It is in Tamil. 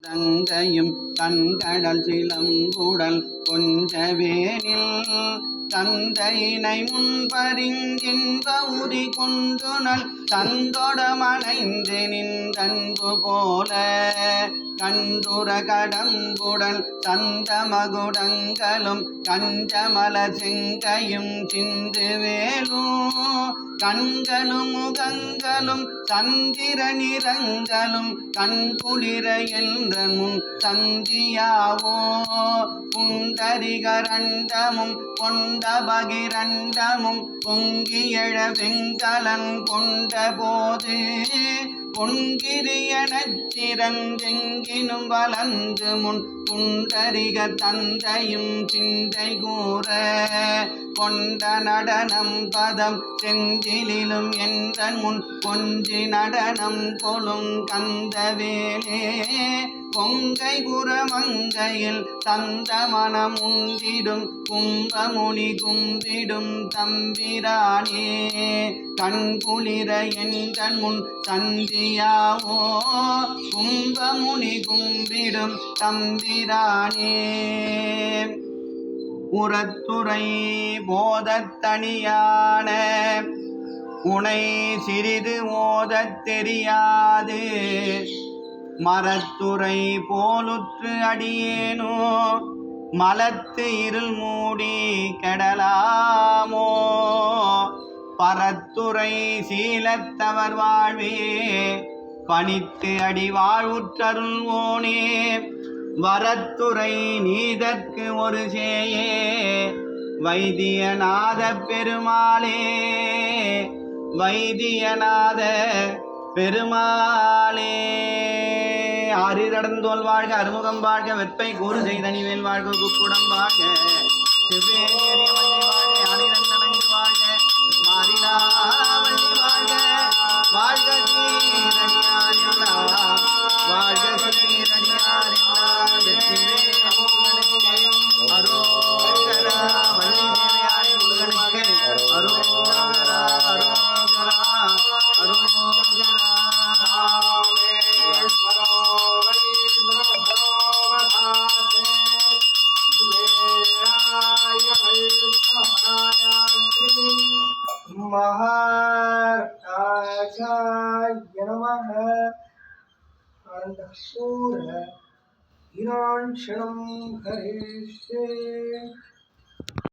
தங்கையும் கண்கடல் சிலம்புடல் கொஞ்சவேனில் தந்தையினை முன்பறிங்கின்ப உரி கொண்டுனல் தந்தொடமனைந்து நின்றன்பு போல கண்டுர கடம்புடல் சந்த மகுடங்களும் கஞ்சமல செங்கையும் சிந்து வேலும் கண்களும் முகங்களும் சந்திர நிறங்களும் கண்குளிர என்ற முன் சந்தியாவோ புண்டரிகரண்டமும் கொண்ட பகிரண்டமும் பொங்கியழ வெங்கலன் கொண்ட போது பொன்கிரியனச் சிறந்தெங்கினும் வளர்ந்து முன் புண்டரிக தந்தையும் சிந்தை கூற கொண்ட நடனம் பதம் செந்திலும் என்ற முன் கொஞ்சி நடனம் கொளும் கந்தவேலே பொங்கை குரமங்கையில் தந்த மனம் உண்டிடும் கும்பமுனி கும்பிடும் தம்பிரானே கண்குளிர என்ற முன் சந்தியாவோ கும்பமுனி கும்பிடும் தம்பிரானே உரத்துறை போதத்தனியான உனை சிறிது ஓதத் தெரியாது மரத்துறை போலுற்று அடியேனோ மலத்து இருள் மூடி கெடலாமோ பரத்துறை சீலத்தவர் வாழ்வே பணித்து அடி வாழ்வுற்றருள்வோனே வரத்துறை நீதற்கு ஒரு சேயே வைத்தியநாத பெருமாளே வைத்தியநாத பெருமாளே ஆறிரடந்தோல் வாழ்க அறுமுகம் வாழ்க வெப்பை கூறு செய்தனிவேல் வாழ்க குக்குடம் வாழ்க செவ்வேறிய மஞ்சை வாழ்க அணிரந்தனங்கு வாழ்க மாறிலா வள்ளி வாழ்க வாழ்க சீரடியாரில்லா வாழ்க சீரடியாரில்லா வெற்றிவே முருகனுக்கு அரோகரா வள்ளி தேவையாரி முருகனுக்கு அரோகரா அரோகரா அரோகரா महाराजाय नमः आनन्दसूर हिरण्यक्षणं हरेशे